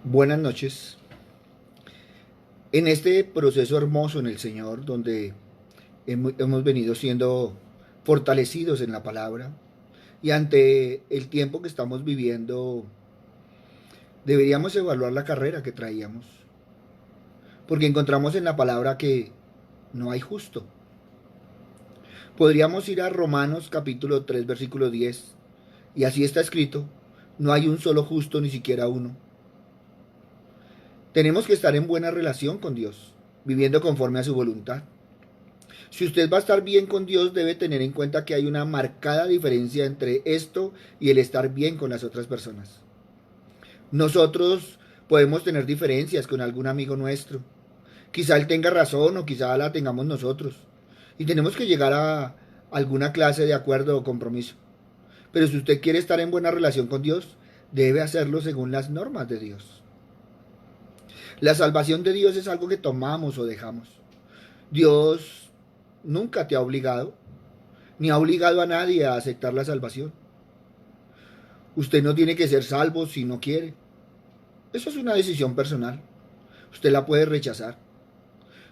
Buenas noches. En este proceso hermoso en el Señor, donde hemos venido siendo fortalecidos en la palabra, y ante el tiempo que estamos viviendo, deberíamos evaluar la carrera que traíamos, porque encontramos en la palabra que no hay justo. Podríamos ir a Romanos capítulo 3 versículo 10, y así está escrito: no hay un solo justo, ni siquiera uno. Tenemos que estar en buena relación con Dios, viviendo conforme a su voluntad. Si usted va a estar bien con Dios, debe tener en cuenta que hay una marcada diferencia entre esto y el estar bien con las otras personas. Nosotros podemos tener diferencias con algún amigo nuestro. Quizá él tenga razón o quizá la tengamos nosotros. Y tenemos que llegar a alguna clase de acuerdo o compromiso. Pero si usted quiere estar en buena relación con Dios, debe hacerlo según las normas de Dios. La salvación de Dios es algo que tomamos o dejamos. Dios nunca te ha obligado, ni ha obligado a nadie a aceptar la salvación. Usted no tiene que ser salvo si no quiere. Eso es una decisión personal. Usted la puede rechazar.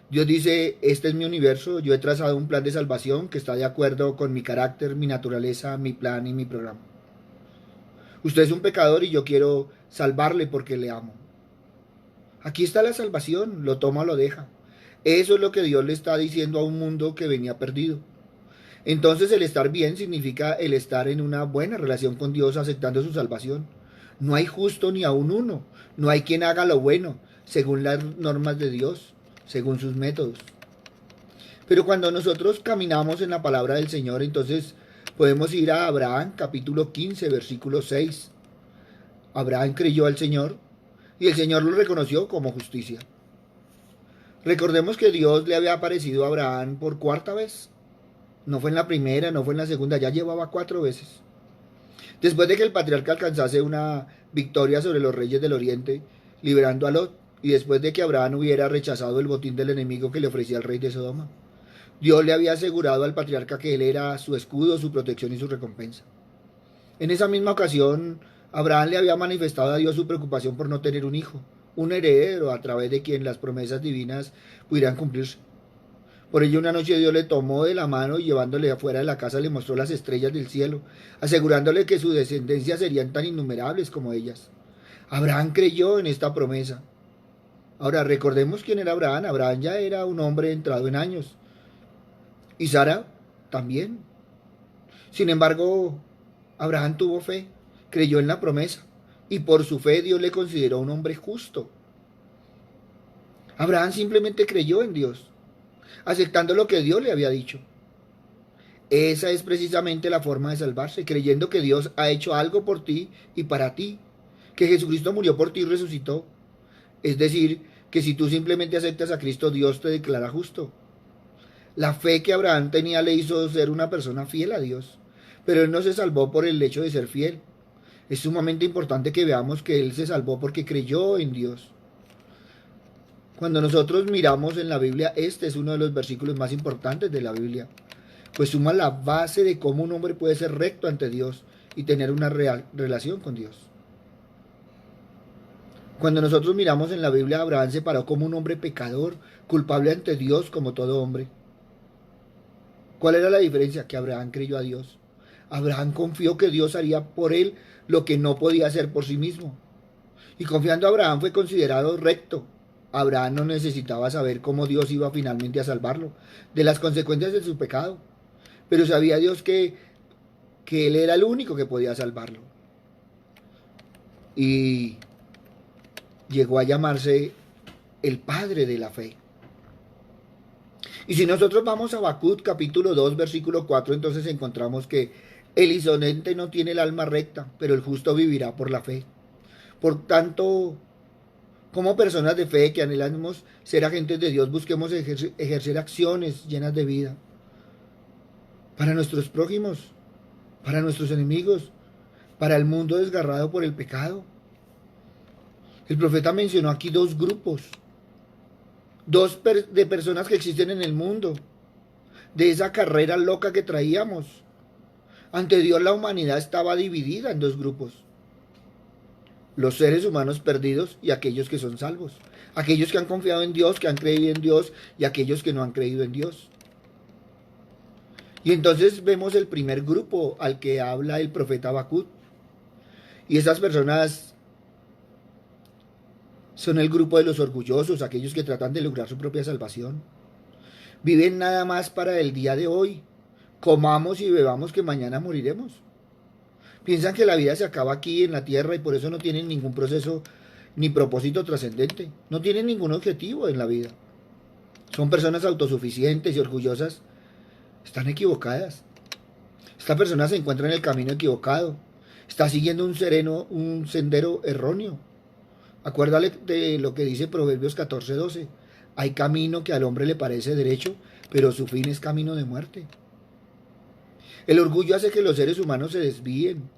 Dios dice: este es mi universo, yo he trazado un plan de salvación que está de acuerdo con mi carácter, mi naturaleza, mi plan y mi programa. Usted es un pecador y yo quiero salvarle porque le amo. Aquí está la salvación, lo toma o lo deja. Eso es lo que Dios le está diciendo a un mundo que venía perdido. Entonces el estar bien significa el estar en una buena relación con Dios, aceptando su salvación. No hay justo ni aun uno. No hay quien haga lo bueno, según las normas de Dios, según sus métodos. Pero cuando nosotros caminamos en la palabra del Señor, entonces podemos ir a Abraham, capítulo 15, versículo 6. Abraham creyó al Señor y el Señor lo reconoció como justicia. Recordemos que Dios le había aparecido a Abraham por cuarta vez. No fue en la primera, no fue en la segunda, ya llevaba 4 veces. Después de que el patriarca alcanzase una victoria sobre los reyes del oriente, liberando a Lot, y después de que Abraham hubiera rechazado el botín del enemigo que le ofrecía el rey de Sodoma, Dios le había asegurado al patriarca que él era su escudo, su protección y su recompensa. En esa misma ocasión, Abraham le había manifestado a Dios su preocupación por no tener un hijo, un heredero a través de quien las promesas divinas pudieran cumplirse. Por ello una noche Dios le tomó de la mano y llevándole afuera de la casa le mostró las estrellas del cielo, asegurándole que su descendencia serían tan innumerables como ellas. Abraham creyó en esta promesa. Ahora recordemos quién era Abraham. Abraham ya era un hombre entrado en años. Y Sara también. Sin embargo, Abraham tuvo fe, creyó en la promesa, y por su fe Dios le consideró un hombre justo. Abraham simplemente creyó en Dios, aceptando lo que Dios le había dicho. Esa es precisamente la forma de salvarse, creyendo que Dios ha hecho algo por ti y para ti, que Jesucristo murió por ti y resucitó. Es decir, que si tú simplemente aceptas a Cristo, Dios te declara justo. La fe que Abraham tenía le hizo ser una persona fiel a Dios, pero él no se salvó por el hecho de ser fiel. Es sumamente importante que veamos que él se salvó porque creyó en Dios. Cuando nosotros miramos en la Biblia, este es uno de los versículos más importantes de la Biblia, pues suma la base de cómo un hombre puede ser recto ante Dios y tener una real relación con Dios. Cuando nosotros miramos en la Biblia, Abraham se paró como un hombre pecador, culpable ante Dios como todo hombre. ¿Cuál era la diferencia? Que Abraham creyó a Dios. Abraham confió que Dios haría por él lo que no podía hacer por sí mismo. Y confiando a Abraham fue considerado recto. Abraham no necesitaba saber cómo Dios iba finalmente a salvarlo de las consecuencias de su pecado. Pero sabía Dios que él era el único que podía salvarlo. Y llegó a llamarse el padre de la fe. Y si nosotros vamos a Habacuc capítulo 2 versículo 4, entonces encontramos que el insolente no tiene el alma recta, pero el justo vivirá por la fe. Por tanto, como personas de fe que anhelamos ser agentes de Dios, busquemos ejercer acciones llenas de vida para nuestros prójimos, para nuestros enemigos, para el mundo desgarrado por el pecado. El profeta mencionó aquí dos grupos, de personas que existen en el mundo, de esa carrera loca que traíamos. Ante Dios la humanidad estaba dividida en dos grupos. los seres humanos perdidos y aquellos que son salvos, aquellos que han confiado en Dios, que han creído en Dios y aquellos que no han creído en Dios. Y entonces vemos el primer grupo al que habla el profeta Habacuc. Y esas personas son el grupo de los orgullosos, aquellos que tratan de lograr su propia salvación. Viven nada más para el día de hoy. Comamos y bebamos que mañana moriremos. Piensan que la vida se acaba aquí en la tierra y por eso no tienen ningún proceso ni propósito trascendente. No tienen ningún objetivo en la vida. Son personas autosuficientes y orgullosas. Están equivocadas. Esta persona se encuentra en el camino equivocado. Está siguiendo un sendero erróneo. Acuérdale de lo que dice Proverbios 14:12. Hay camino que al hombre le parece derecho, pero su fin es camino de muerte. El orgullo hace que los seres humanos se desvíen.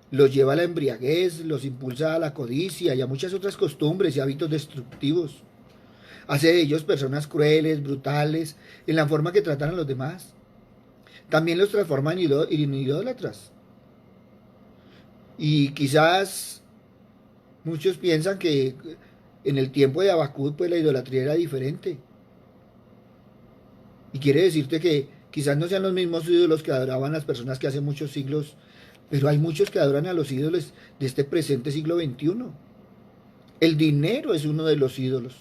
Los lleva a la embriaguez, los impulsa a la codicia y a muchas otras costumbres y hábitos destructivos. Hace de ellos personas crueles, brutales, en la forma que tratan a los demás. También los transforma en idólatras. Y quizás muchos piensan que en el tiempo de Habacuc pues la idolatría era diferente. Y quiere decirte que quizás no sean los mismos ídolos que adoraban las personas que hace muchos siglos, pero hay muchos que adoran a los ídolos de este presente siglo XXI. El dinero es uno de los ídolos.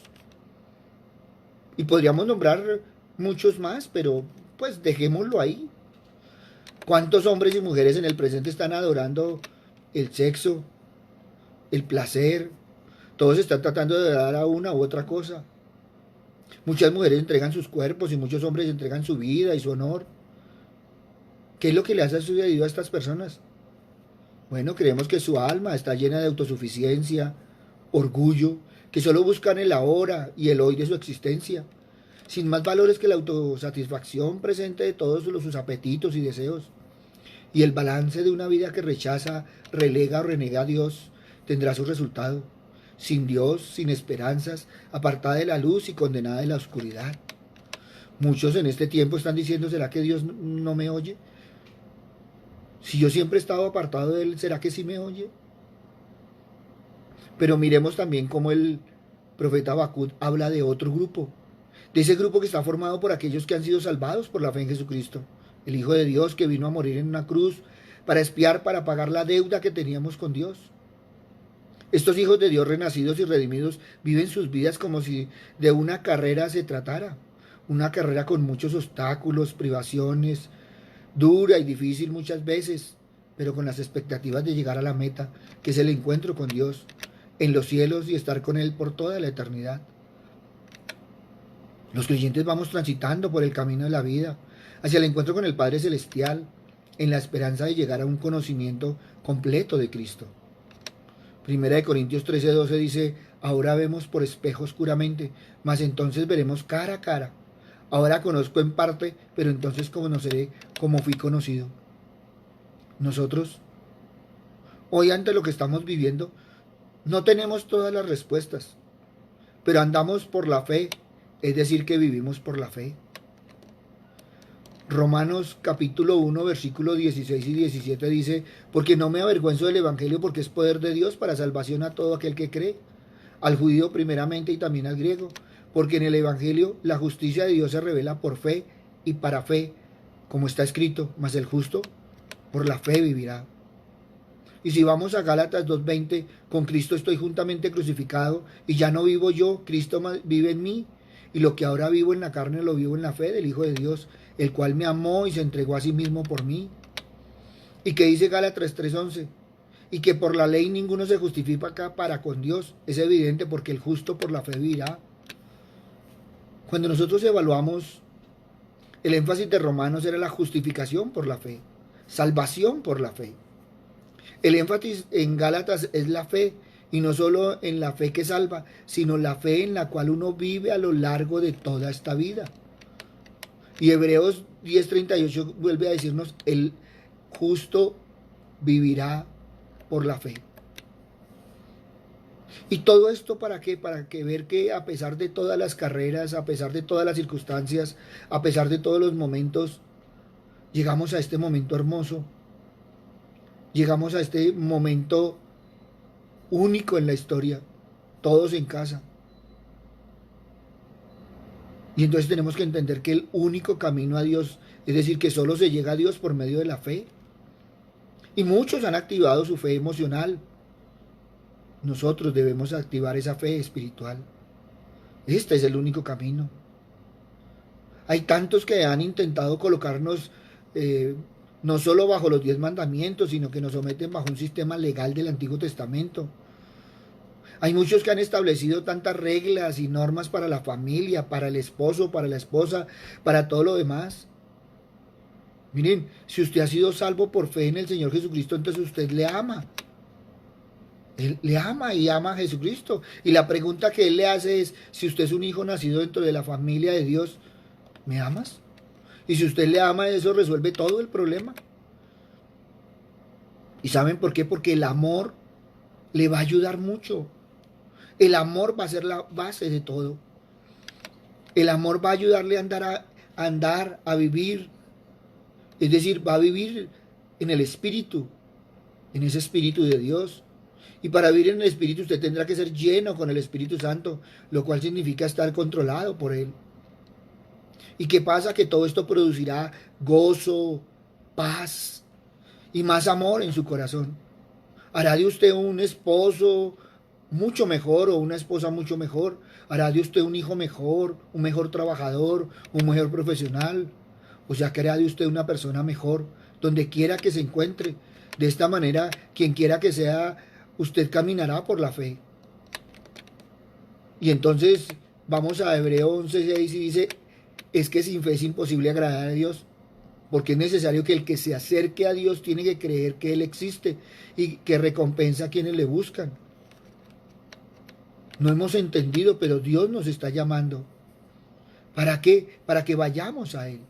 Y podríamos nombrar muchos más, pero pues dejémoslo ahí. ¿Cuántos hombres y mujeres en el presente están adorando el sexo, el placer? Todos están tratando de dar a una u otra cosa. Muchas mujeres entregan sus cuerpos y muchos hombres entregan su vida y su honor. ¿Qué es lo que le ha sucedido a estas personas? Bueno, creemos que su alma está llena de autosuficiencia, orgullo, que solo buscan el ahora y el hoy de su existencia, sin más valores que la autosatisfacción presente de todos sus apetitos y deseos. Y el balance de una vida que rechaza, relega o renega a Dios tendrá su resultado. Sin Dios, sin esperanzas, apartada de la luz y condenada de la oscuridad. Muchos en este tiempo están diciendo, ¿será que Dios no me oye? Si yo siempre he estado apartado de Él, ¿será que sí me oye? Pero miremos también cómo el profeta Habacuc habla de otro grupo, de ese grupo que está formado por aquellos que han sido salvados por la fe en Jesucristo, el Hijo de Dios que vino a morir en una cruz para expiar, para pagar la deuda que teníamos con Dios. Estos hijos de Dios renacidos y redimidos viven sus vidas como si de una carrera se tratara, una carrera con muchos obstáculos, privaciones, dura y difícil muchas veces, pero con las expectativas de llegar a la meta, que es el encuentro con Dios en los cielos y estar con Él por toda la eternidad. Los creyentes vamos transitando por el camino de la vida, hacia el encuentro con el Padre Celestial, en la esperanza de llegar a un conocimiento completo de Cristo. Primera de Corintios 13:12 dice, ahora vemos por espejo oscuramente, mas entonces veremos cara a cara. Ahora conozco en parte, pero entonces conoceré como fui conocido. Nosotros, hoy ante lo que estamos viviendo, no tenemos todas las respuestas, pero andamos por la fe, es decir, que vivimos por la fe. Romanos capítulo 1, versículos 16 y 17 dice, porque no me avergüenzo del Evangelio, porque es poder de Dios para salvación a todo aquel que cree, al judío primeramente y también al griego, porque en el Evangelio la justicia de Dios se revela por fe y para fe, como está escrito, mas el justo por la fe vivirá. Y si vamos a Gálatas 2:20, con Cristo estoy juntamente crucificado, y ya no vivo yo, Cristo vive en mí, y lo que ahora vivo en la carne lo vivo en la fe del Hijo de Dios, el cual me amó y se entregó a sí mismo por mí. Y que dice Gálatas 3:11, y que por la ley ninguno se justifica para con Dios, es evidente porque el justo por la fe vivirá. Cuando nosotros evaluamos, el énfasis de Romanos era la justificación por la fe, salvación por la fe. El énfasis en Gálatas es la fe, y no solo en la fe que salva, sino la fe en la cual uno vive a lo largo de toda esta vida. Y Hebreos 10:38 vuelve a decirnos, el justo vivirá por la fe. ¿Y todo esto para qué? Para que ver que a pesar de todas las carreras, a pesar de todas las circunstancias, a pesar de todos los momentos, llegamos a este momento hermoso. Llegamos a este momento único en la historia, todos en casa. Y entonces tenemos que entender que el único camino a Dios, es decir, que solo se llega a Dios por medio de la fe. Y muchos han activado su fe emocional. Nosotros debemos activar esa fe espiritual. Este es el único camino. Hay tantos que han intentado colocarnos no solo bajo los 10 mandamientos, sino que nos someten bajo un sistema legal del Antiguo Testamento. Hay muchos que han establecido tantas reglas y normas para la familia, para el esposo, para la esposa, para todo lo demás. Miren, si usted ha sido salvo por fe en el Señor Jesucristo, entonces usted le ama. Él le ama y ama a Jesucristo. Y la pregunta que Él le hace es, si usted es un hijo nacido dentro de la familia de Dios, ¿me amas? Y si usted le ama, eso resuelve todo el problema. ¿Y saben por qué? Porque el amor le va a ayudar mucho. El amor va a ser la base de todo. El amor va a ayudarle a andar, a vivir. Es decir, va a vivir en el Espíritu, en ese Espíritu de Dios. Y para vivir en el Espíritu usted tendrá que ser lleno con el Espíritu Santo, lo cual significa estar controlado por Él. ¿Y qué pasa? Que todo esto producirá gozo, paz y más amor en su corazón. Hará de usted un esposo mucho mejor o una esposa mucho mejor. Hará de usted un hijo mejor, un mejor trabajador, un mejor profesional. O sea, que hará de usted una persona mejor, donde quiera que se encuentre. De esta manera, quien quiera que sea, usted caminará por la fe. Y entonces vamos a Hebreo 11:6 y dice, es que sin fe es imposible agradar a Dios, porque es necesario que el que se acerque a Dios tiene que creer que Él existe y que recompensa a quienes le buscan. No hemos entendido, pero Dios nos está llamando. ¿Para qué? Para que vayamos a Él.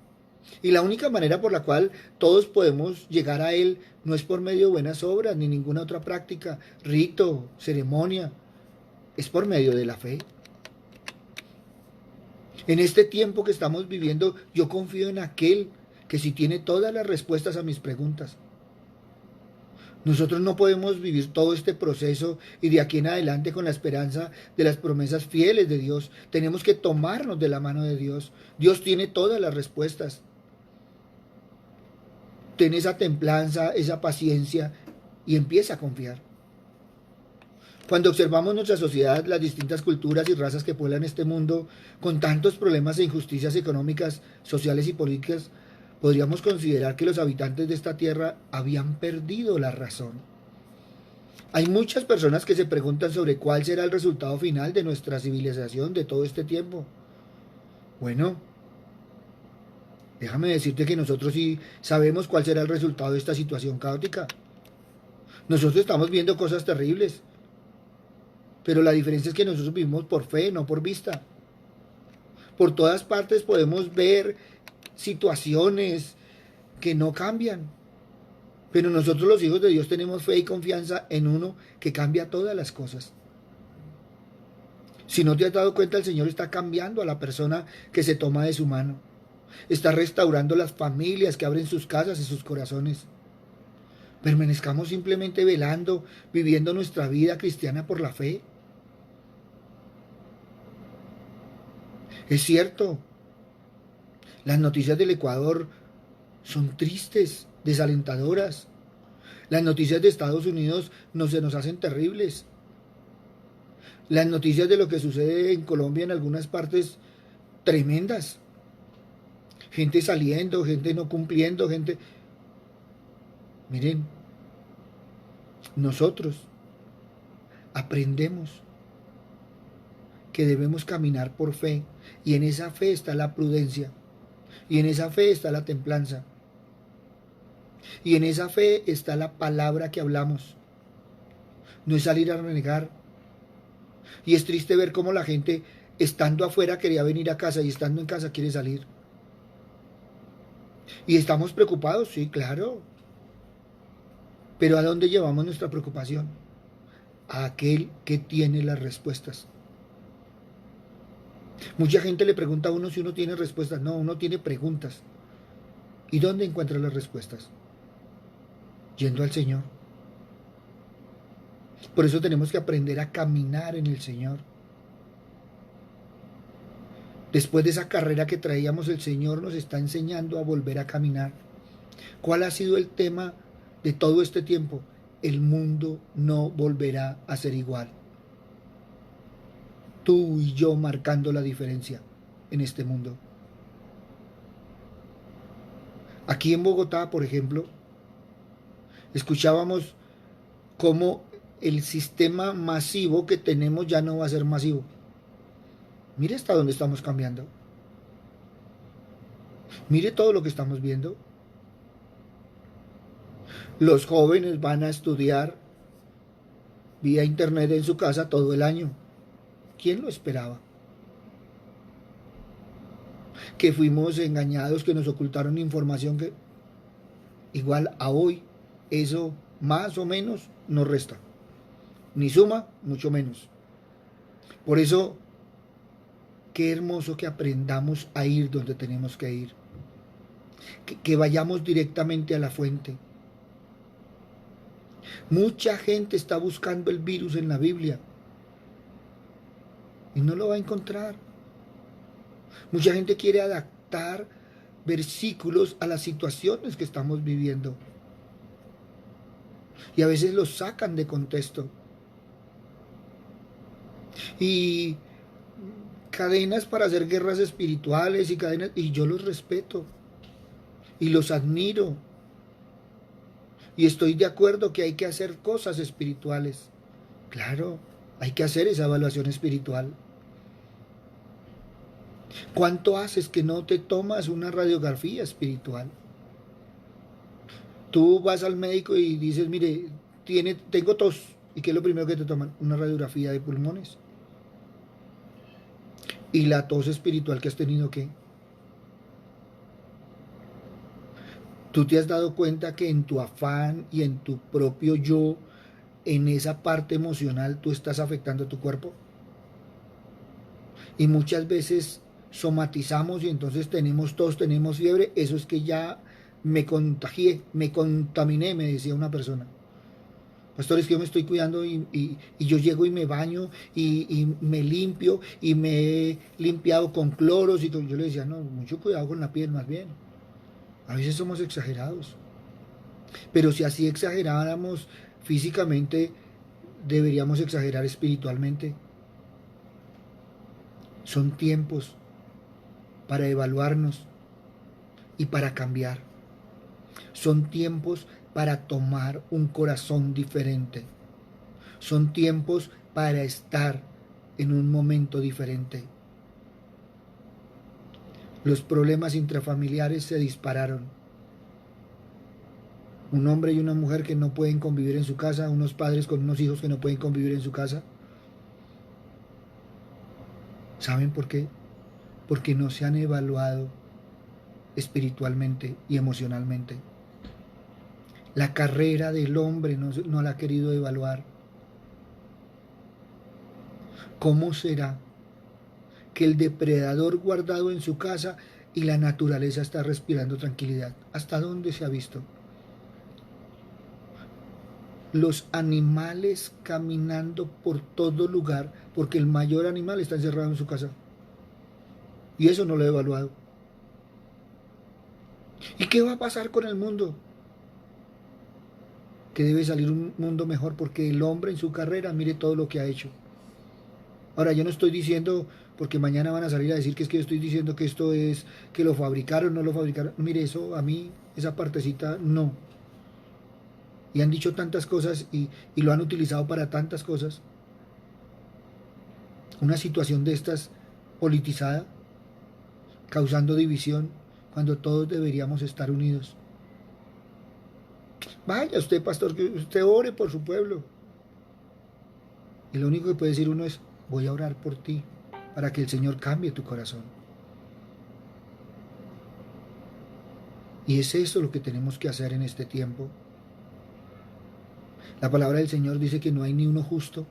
Y la única manera por la cual todos podemos llegar a Él no es por medio de buenas obras ni ninguna otra práctica, rito, ceremonia, es por medio de la fe. En este tiempo que estamos viviendo, yo confío en aquel que sí tiene todas las respuestas a mis preguntas. Nosotros no podemos vivir todo este proceso y de aquí en adelante con la esperanza de las promesas fieles de Dios. Tenemos que tomarnos de la mano de Dios. Dios tiene todas las respuestas. Ten esa templanza, esa paciencia y empieza a confiar. Cuando observamos nuestra sociedad, las distintas culturas y razas que pueblan este mundo, con tantos problemas e injusticias económicas, sociales y políticas, podríamos considerar que los habitantes de esta tierra habían perdido la razón. Hay muchas personas que se preguntan sobre cuál será el resultado final de nuestra civilización de todo este tiempo. Bueno, déjame decirte que nosotros sí sabemos cuál será el resultado de esta situación caótica. Nosotros estamos viendo cosas terribles, pero la diferencia es que nosotros vivimos por fe, no por vista. Por todas partes podemos ver situaciones que no cambian, pero nosotros los hijos de Dios tenemos fe y confianza en uno que cambia todas las cosas. Si no te has dado cuenta, el Señor está cambiando a la persona que se toma de su mano. Está restaurando las familias que abren sus casas y sus corazones. Permanezcamos simplemente velando, viviendo nuestra vida cristiana por la fe. Es cierto, las noticias del Ecuador son tristes, desalentadoras. Las noticias de Estados Unidos no se nos hacen terribles. Las noticias de lo que sucede en Colombia en algunas partes tremendas. Gente saliendo, gente no cumpliendo, gente... Miren, nosotros aprendemos que debemos caminar por fe y en esa fe está la prudencia y en esa fe está la templanza y en esa fe está la palabra que hablamos. No es salir a renegar. Y es triste ver cómo la gente estando afuera quería venir a casa y estando en casa quiere salir. Y estamos preocupados, sí, claro. Pero ¿a dónde llevamos nuestra preocupación? A aquel que tiene las respuestas. Mucha gente le pregunta a uno si uno tiene respuestas. No, uno tiene preguntas. ¿Y dónde encuentra las respuestas? Yendo al Señor. Por eso tenemos que aprender a caminar en el Señor. Después de esa carrera que traíamos, el Señor nos está enseñando a volver a caminar. ¿Cuál ha sido el tema de todo este tiempo? El mundo no volverá a ser igual. Tú y yo marcando la diferencia en este mundo. Aquí en Bogotá, por ejemplo, escuchábamos cómo el sistema masivo que tenemos ya no va a ser masivo. Mire hasta dónde estamos cambiando. Mire todo lo que estamos viendo. Los jóvenes van a estudiar vía internet en su casa todo el año. ¿Quién lo esperaba? Que fuimos engañados, que nos ocultaron información que igual a hoy, eso más o menos nos resta. Ni suma, mucho menos. Por eso, qué hermoso que aprendamos a ir donde tenemos que ir. Que vayamos directamente a la fuente. Mucha gente está buscando el virus en la Biblia y no lo va a encontrar. Mucha gente quiere adaptar versículos a las situaciones que estamos viviendo y a veces los sacan de contexto. Y cadenas para hacer guerras espirituales y cadenas, y yo los respeto y los admiro y estoy de acuerdo que hay que hacer cosas espirituales. Claro, hay que hacer esa evaluación espiritual. ¿Cuánto haces que no te tomas una radiografía espiritual? Tú vas al médico y dices, mire, tengo tos. ¿Y qué es lo primero que te toman? Una radiografía de pulmones. ¿Y la tos espiritual que has tenido qué? ¿Tú te has dado cuenta que en tu afán y en tu propio yo, en esa parte emocional, tú estás afectando a tu cuerpo? Y muchas veces somatizamos y entonces tenemos tos, tenemos fiebre. Eso es que ya me contagié, me contaminé, me decía una persona. Pastor, es que yo me estoy cuidando y yo llego y me baño y me limpio y me he limpiado con cloros y todo. Yo le decía, no, mucho cuidado con la piel más bien. A veces somos exagerados. Pero si así exageráramos físicamente, deberíamos exagerar espiritualmente. Son tiempos para evaluarnos y para cambiar. Son tiempos para tomar un corazón diferente. Son tiempos para estar en un momento diferente. Los problemas intrafamiliares se dispararon. Un hombre y una mujer que no pueden convivir en su casa, unos padres con unos hijos que no pueden convivir en su casa. ¿Saben por qué? Porque no se han evaluado espiritualmente y emocionalmente. La carrera del hombre no la ha querido evaluar. ¿Cómo será que el depredador guardado en su casa y la naturaleza está respirando tranquilidad? ¿Hasta dónde se ha visto? Los animales caminando por todo lugar porque el mayor animal está encerrado en su casa. Y eso no lo he evaluado. ¿Y qué va a pasar con el mundo? Que debe salir un mundo mejor porque el hombre en su carrera mire todo lo que ha hecho. Ahora, yo no estoy diciendo, porque mañana van a salir a decir que es que yo estoy diciendo que esto es, que lo fabricaron, no lo fabricaron. Mire, eso a mí, esa partecita, no. Y han dicho tantas cosas y lo han utilizado para tantas cosas. Una situación de estas politizada, causando división, cuando todos deberíamos estar unidos. Vaya usted, pastor, que usted ore por su pueblo. Y lo único que puede decir uno es, voy a orar por ti, para que el Señor cambie tu corazón. Y es eso lo que tenemos que hacer en este tiempo. La palabra del Señor dice que no hay ni uno justo,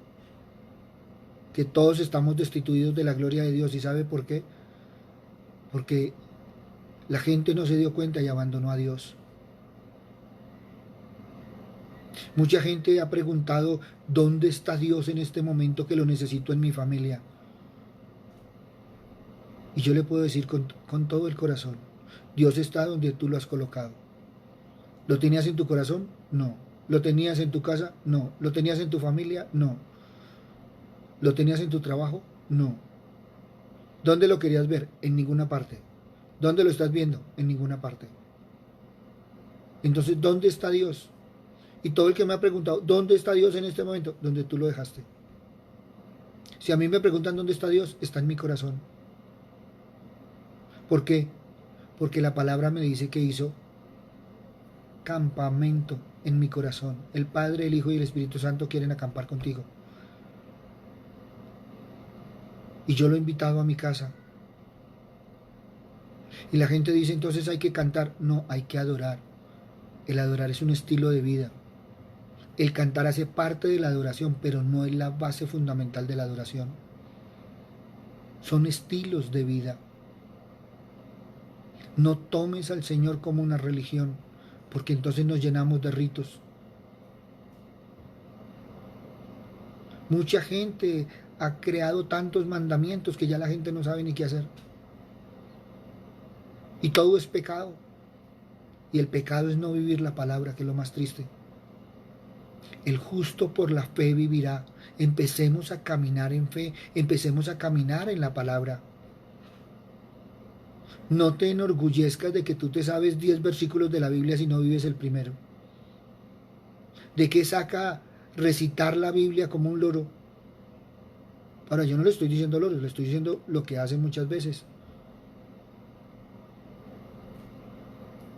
que todos estamos destituidos de la gloria de Dios. ¿Y sabe por qué? Porque la gente no se dio cuenta y abandonó a Dios. Mucha gente ha preguntado, ¿dónde está Dios en este momento que lo necesito en mi familia? Y yo le puedo decir con todo el corazón, Dios está donde tú lo has colocado. ¿Lo tenías en tu corazón? No. ¿Lo tenías en tu casa? No. ¿Lo tenías en tu familia? No. ¿Lo tenías en tu trabajo? No. ¿Dónde lo querías ver? En ninguna parte. ¿Dónde lo estás viendo? En ninguna parte. Entonces, ¿dónde está Dios? Y todo el que me ha preguntado, ¿dónde está Dios en este momento? Donde tú lo dejaste. Si a mí me preguntan dónde está Dios, está en mi corazón. ¿Por qué? Porque la palabra me dice que hizo campamento en mi corazón. El Padre, el Hijo y el Espíritu Santo quieren acampar contigo. Y yo lo he invitado a mi casa. Y la gente dice, entonces hay que cantar. No, hay que adorar. El adorar es un estilo de vida. El cantar hace parte de la adoración, pero no es la base fundamental de la adoración. Son estilos de vida. No tomes al Señor como una religión, porque entonces nos llenamos de ritos. Mucha gente ha creado tantos mandamientos que ya la gente no sabe ni qué hacer. Y todo es pecado. Y el pecado es no vivir la palabra, que es lo más triste. El justo por la fe vivirá. Empecemos a caminar en fe, empecemos a caminar en la palabra. No te enorgullezcas de que tú te sabes 10 versículos de la Biblia si no vives el primero. ¿De qué saca recitar la Biblia como un loro? Ahora, yo no le estoy diciendo loros, le estoy diciendo lo que hacen muchas veces.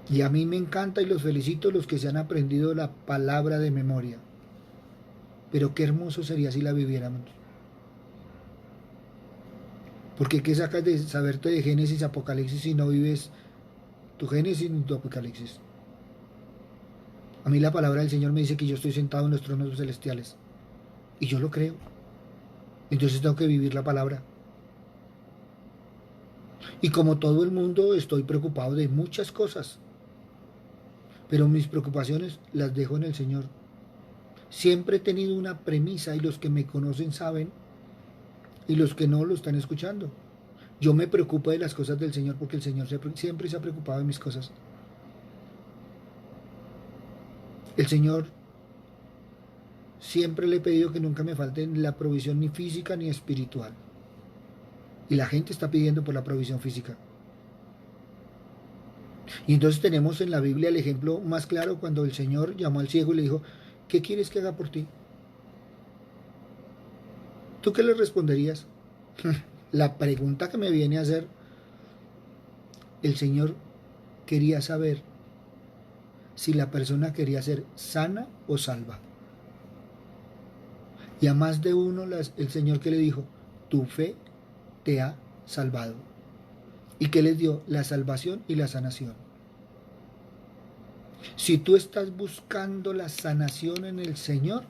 Y a mí me encanta y los felicito los que se han aprendido la palabra de memoria. Pero qué hermoso sería si la viviéramos. Porque ¿qué sacas de saberte de Génesis, Apocalipsis si no vives tu Génesis ni tu Apocalipsis? A mí la palabra del Señor me dice que yo estoy sentado en los tronos celestiales. Y yo lo creo. Entonces tengo que vivir la palabra. Y como todo el mundo estoy preocupado de muchas cosas. Pero mis preocupaciones las dejo en el Señor. Siempre he tenido una premisa y los que me conocen saben y los que no lo están escuchando. Yo me preocupo de las cosas del Señor porque el Señor siempre se ha preocupado de mis cosas. El Señor siempre le he pedido que nunca me falte la provisión ni física ni espiritual. Y la gente está pidiendo por la provisión física. Y entonces tenemos en la Biblia el ejemplo más claro cuando el Señor llamó al ciego y le dijo, ¿qué quieres que haga por ti? ¿Tú qué le responderías? La pregunta que me viene a hacer, el Señor quería saber si la persona quería ser sana o salva. Y a más de uno el Señor que le dijo, tu fe te ha salvado. ¿Y qué les dio? La salvación y la sanación. Si tú estás buscando la sanación en el Señor,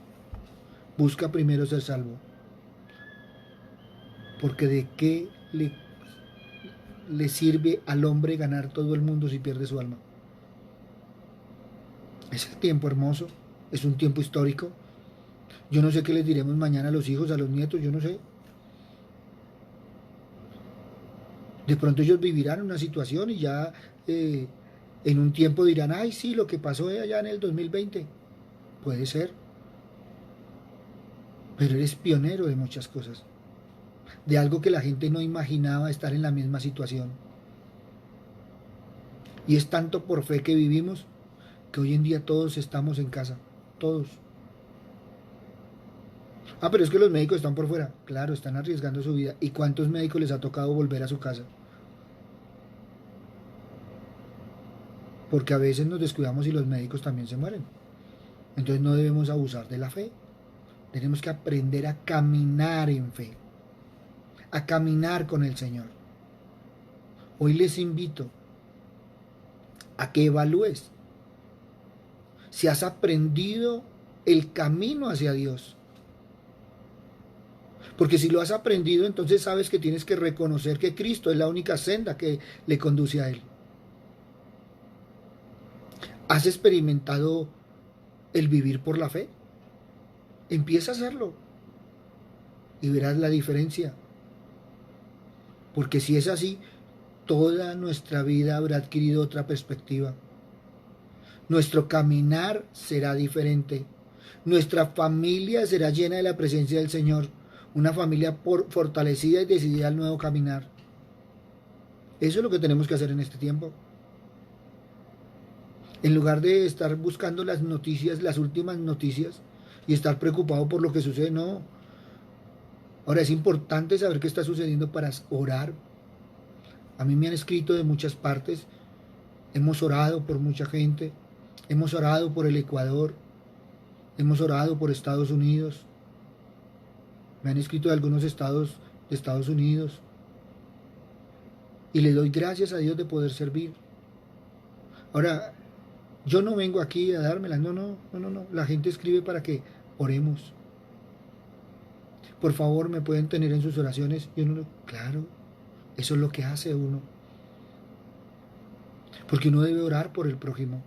busca primero ser salvo. Porque ¿de qué le sirve al hombre ganar todo el mundo si pierde su alma? Es el tiempo hermoso, es un tiempo histórico. Yo no sé qué les diremos mañana a los hijos, a los nietos, yo no sé. De pronto ellos vivirán una situación y ya en un tiempo dirán, ay, sí, lo que pasó allá en el 2020. Puede ser. Pero eres pionero de muchas cosas. De algo que la gente no imaginaba estar en la misma situación. Y es tanto por fe que vivimos que hoy en día todos estamos en casa. Todos. Ah, pero es que los médicos están por fuera. Claro, están arriesgando su vida. ¿Y cuántos médicos les ha tocado volver a su casa? Porque a veces nos descuidamos y los médicos también se mueren. Entonces no debemos abusar de la fe. Tenemos que aprender a caminar en fe. A caminar con el Señor. Hoy les invito a que evalúes si has aprendido el camino hacia Dios. Porque si lo has aprendido, entonces sabes que tienes que reconocer que Cristo es la única senda que le conduce a Él. ¿Has experimentado el vivir por la fe. Empieza a hacerlo y verás la diferencia. Porque si es así, toda nuestra vida habrá adquirido otra perspectiva. Nuestro caminar será diferente. Nuestra familia será llena de la presencia del Señor. Una familia fortalecida y decidida al nuevo caminar. Eso es lo que tenemos que hacer en este tiempo. En lugar de estar buscando las noticias, las últimas noticias, y estar preocupado por lo que sucede, no. Ahora es importante saber qué está sucediendo para orar. A mí me han escrito de muchas partes. Hemos orado por mucha gente. Hemos orado por el Ecuador. Hemos orado por Estados Unidos. Me han escrito de algunos estados de Estados Unidos. Y le doy gracias a Dios de poder servir. Ahora, yo no vengo aquí a dármelas. No. La gente escribe para que oremos. Por favor, me pueden tener en sus oraciones. Y uno, claro, eso es lo que hace uno. Porque uno debe orar por el prójimo.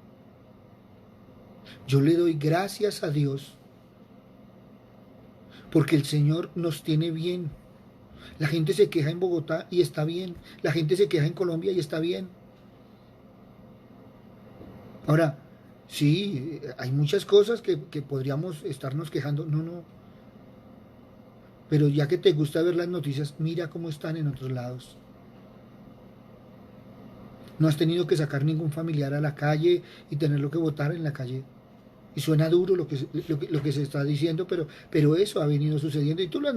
Yo le doy gracias a Dios porque el Señor nos tiene bien. La gente se queja en Bogotá y está bien. La gente se queja en Colombia y está bien. Ahora, sí, hay muchas cosas que podríamos estarnos quejando. No. Pero ya que te gusta ver las noticias, mira cómo están en otros lados. No has tenido que sacar ningún familiar a la calle y tenerlo que votar en la calle. Y suena duro lo que se está diciendo, pero eso ha venido sucediendo. Y tú lo has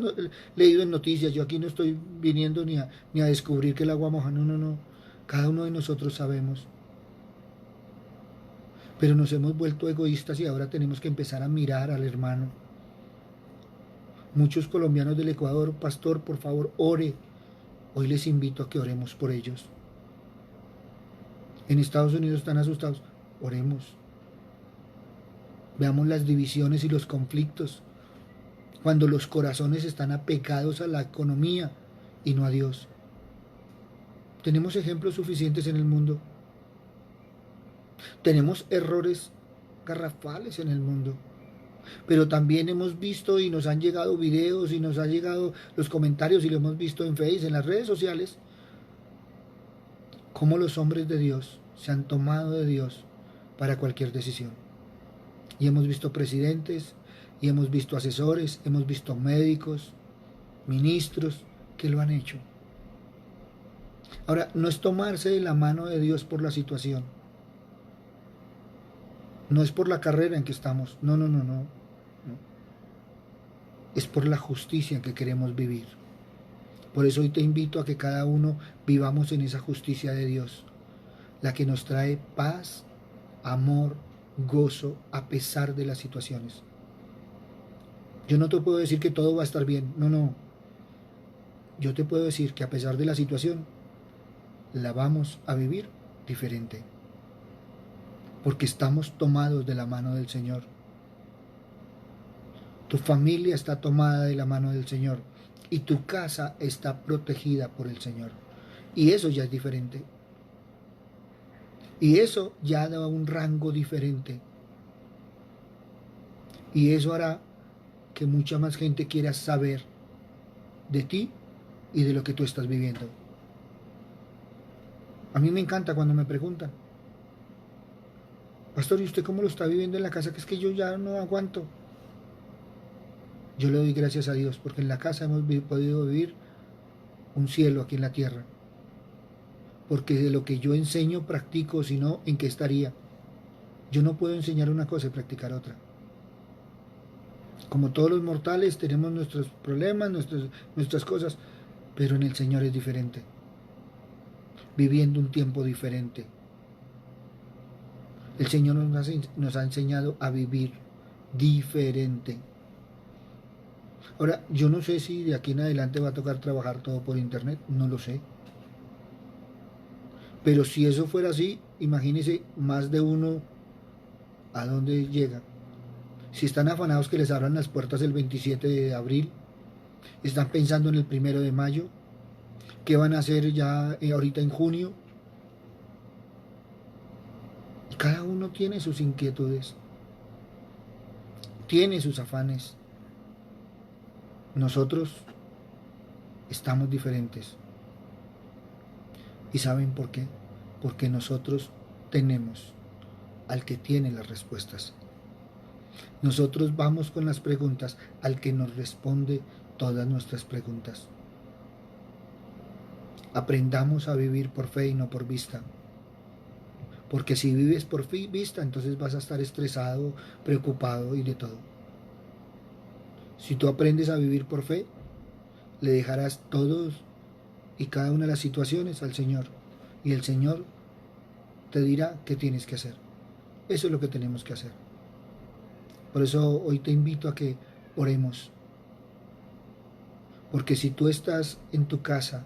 leído en noticias. Yo aquí no estoy viniendo ni a descubrir que el agua moja. No. Cada uno de nosotros sabemos. Pero nos hemos vuelto egoístas y ahora tenemos que empezar a mirar al hermano. Muchos colombianos del Ecuador, pastor, por favor, ore. Hoy les invito a que oremos por ellos. En Estados Unidos están asustados. Oremos. Veamos las divisiones y los conflictos. Cuando los corazones están apegados a la economía y no a Dios. Tenemos ejemplos suficientes en el mundo. Tenemos errores garrafales en el mundo. Pero también hemos visto y nos han llegado videos y nos han llegado los comentarios y lo hemos visto en Facebook, en las redes sociales, cómo los hombres de Dios se han tomado de Dios para cualquier decisión. Y hemos visto presidentes, y hemos visto asesores, hemos visto médicos, ministros que lo han hecho. Ahora, no es tomarse de la mano de Dios por la situación. No es por la carrera en que estamos. No. Es por la justicia en que queremos vivir. Por eso hoy te invito a que cada uno vivamos en esa justicia de Dios, la que nos trae paz, amor, gozo a pesar de las situaciones. Yo no te puedo decir que todo va a estar bien, no. Yo te puedo decir que a pesar de la situación, la vamos a vivir diferente, porque estamos tomados de la mano del Señor. Tu familia está tomada de la mano del Señor y tu casa está protegida por el Señor. Y eso ya es diferente. Y eso ya da un rango diferente. Y eso hará que mucha más gente quiera saber de ti y de lo que tú estás viviendo. A mí me encanta cuando me preguntan, pastor, ¿y usted cómo lo está viviendo en la casa? Que es que yo ya no aguanto. Yo le doy gracias a Dios porque en la casa hemos podido vivir un cielo aquí en la tierra. Porque de lo que yo enseño, practico, si no, ¿en qué estaría? Yo no puedo enseñar una cosa y practicar otra. Como todos los mortales tenemos nuestros problemas, nuestras cosas, pero en el Señor es diferente. Viviendo un tiempo diferente. El Señor nos ha enseñado a vivir diferente. Ahora, yo no sé si de aquí en adelante va a tocar trabajar todo por internet, no lo sé. Pero si eso fuera así, imagínense más de uno a dónde llega. Si están afanados que les abran las puertas el 27 de abril, están pensando en el 1 de mayo, ¿qué van a hacer ya ahorita en junio? Cada uno tiene sus inquietudes. tiene sus afanes. Nosotros estamos diferentes. ¿Y saben por qué? Porque nosotros tenemos al que tiene las respuestas. Nosotros vamos con las preguntas al que nos responde todas nuestras preguntas. Aprendamos a vivir por fe y no por vista. Porque si vives por vista, entonces vas a estar estresado, preocupado y de todo. Si tú aprendes a vivir por fe, le dejarás todos y cada una de las situaciones al Señor. Y el Señor te dirá qué tienes que hacer. Eso es lo que tenemos que hacer. Por eso hoy te invito a que oremos. Porque si tú estás en tu casa,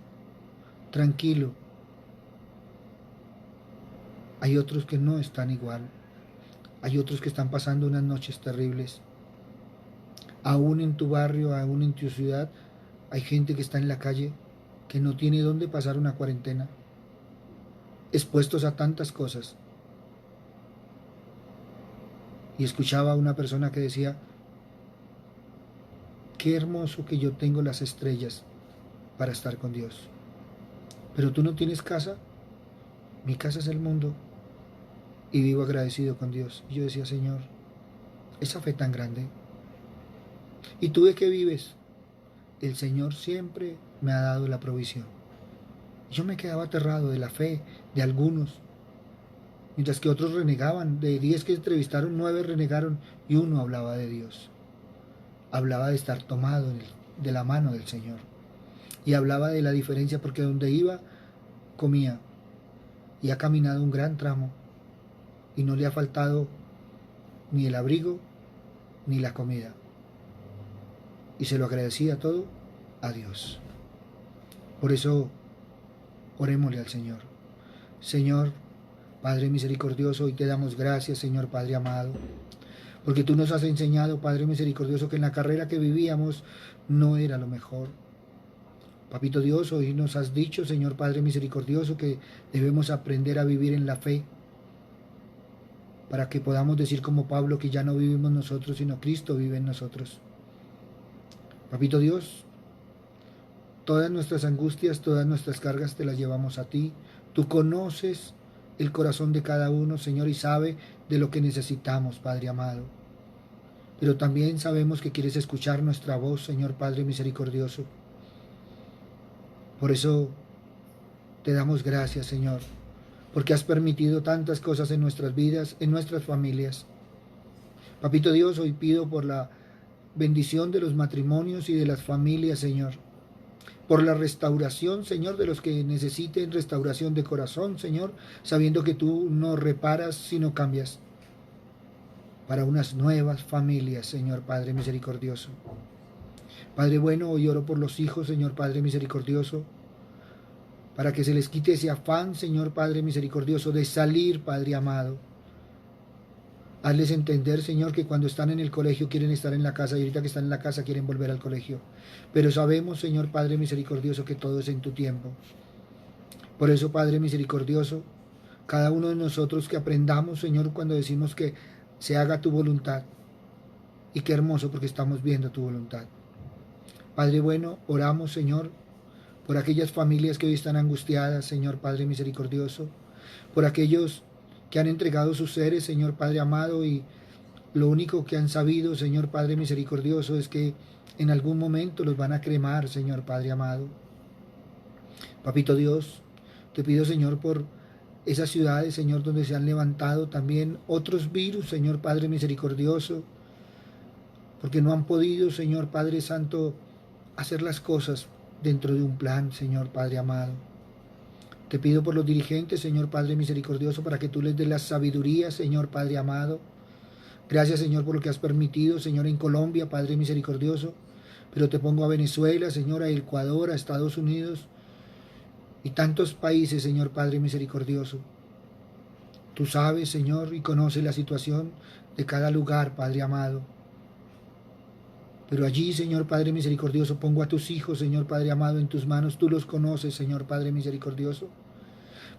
tranquilo, hay otros que no están igual. Hay otros que están pasando unas noches terribles. Aún en tu barrio, aún en tu ciudad, hay gente que está en la calle, que no tiene dónde pasar una cuarentena, expuestos a tantas cosas. Y escuchaba a una persona que decía, qué hermoso que yo tengo las estrellas para estar con Dios. Pero tú no tienes casa, mi casa es el mundo. Y vivo agradecido con Dios. Y yo decía, Señor, esa fe tan grande. ¿Y tú de qué vives? El Señor siempre me ha dado la provisión. Yo me quedaba aterrado de la fe de algunos, mientras que otros renegaban. De 10 que entrevistaron, 9 renegaron y uno hablaba de Dios. Hablaba de estar tomado de la mano del Señor. Y hablaba de la diferencia porque donde iba, comía. Y ha caminado un gran tramo. Y no le ha faltado ni el abrigo ni la comida. Y se lo agradecía todo a Dios. Por eso, orémosle al Señor. Señor, Padre misericordioso, hoy te damos gracias, Señor Padre amado, porque tú nos has enseñado, Padre misericordioso, que en la carrera que vivíamos no era lo mejor. Papito Dios, hoy nos has dicho, Señor Padre misericordioso, que debemos aprender a vivir en la fe, para que podamos decir como Pablo que ya no vivimos nosotros, sino Cristo vive en nosotros. Papito Dios, todas nuestras angustias, todas nuestras cargas te las llevamos a ti. Tú conoces el corazón de cada uno, Señor, y sabe de lo que necesitamos, Padre amado. Pero también sabemos que quieres escuchar nuestra voz, Señor Padre misericordioso. Por eso te damos gracias, Señor, porque has permitido tantas cosas en nuestras vidas, en nuestras familias. Papito Dios, hoy pido por la bendición de los matrimonios y de las familias, Señor. Por la restauración, Señor, de los que necesiten restauración de corazón, Señor, sabiendo que tú no reparas, sino cambias. Para unas nuevas familias, Señor Padre misericordioso. Padre bueno, hoy oro por los hijos, Señor Padre misericordioso, para que se les quite ese afán, Señor Padre misericordioso, de salir, Padre amado. Hazles entender, Señor, que cuando están en el colegio quieren estar en la casa y ahorita que están en la casa quieren volver al colegio. Pero sabemos, Señor Padre misericordioso, que todo es en tu tiempo. Por eso, Padre misericordioso, cada uno de nosotros que aprendamos, Señor, cuando decimos que se haga tu voluntad. Y qué hermoso porque estamos viendo tu voluntad. Padre bueno, oramos, Señor, por aquellas familias que hoy están angustiadas, Señor Padre misericordioso, por aquellos que han entregado sus seres, Señor Padre amado, y lo único que han sabido, Señor Padre misericordioso, es que en algún momento los van a cremar, Señor Padre amado. Papito Dios, te pido, Señor, por esas ciudades, Señor, donde se han levantado también otros virus, Señor Padre misericordioso, porque no han podido, Señor Padre Santo, hacer las cosas dentro de un plan, Señor Padre amado. Te pido por los dirigentes, Señor Padre misericordioso, para que tú les des la sabiduría, Señor Padre amado. Gracias, Señor, por lo que has permitido, Señor, en Colombia, Padre misericordioso. Pero te pongo a Venezuela, Señor, a Ecuador, a Estados Unidos y tantos países, Señor Padre misericordioso. Tú sabes, Señor, y conoces la situación de cada lugar, Padre amado. Pero allí, Señor Padre misericordioso, pongo a tus hijos, Señor Padre amado, en tus manos. Tú los conoces, Señor Padre misericordioso.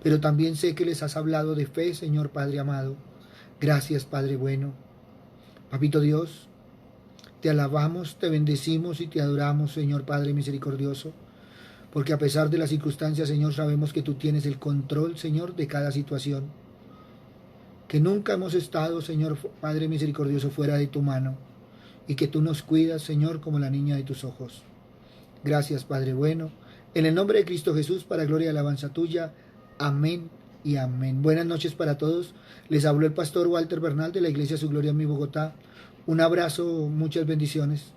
Pero también sé que les has hablado de fe, Señor Padre amado. Gracias, Padre bueno. Papito Dios, Te alabamos, te bendecimos y te adoramos, Señor Padre misericordioso, porque a pesar de las circunstancias, Señor, sabemos que tú tienes el control, Señor, de cada situación, que nunca hemos estado, Señor Padre misericordioso, fuera de tu mano, y que tú nos cuidas, Señor, como la niña de tus ojos. Gracias, Padre bueno. En el nombre de Cristo Jesús, para gloria y alabanza tuya. Amén y amén. Buenas noches para todos. Les habló el pastor Walter Bernal de la Iglesia Su Gloria en mi Bogotá. Un abrazo, muchas bendiciones.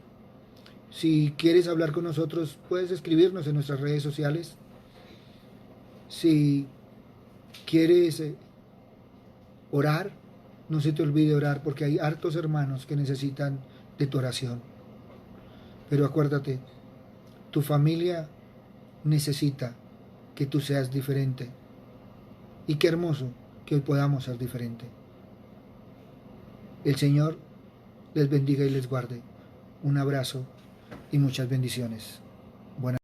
Si quieres hablar con nosotros, puedes escribirnos en nuestras redes sociales. Si quieres orar, no se te olvide orar, porque hay hartos hermanos que necesitan de tu oración. Pero acuérdate, tu familia necesita que tú seas diferente. Y qué hermoso que hoy podamos ser diferente. El Señor les bendiga y les guarde. Un abrazo y muchas bendiciones. Buenas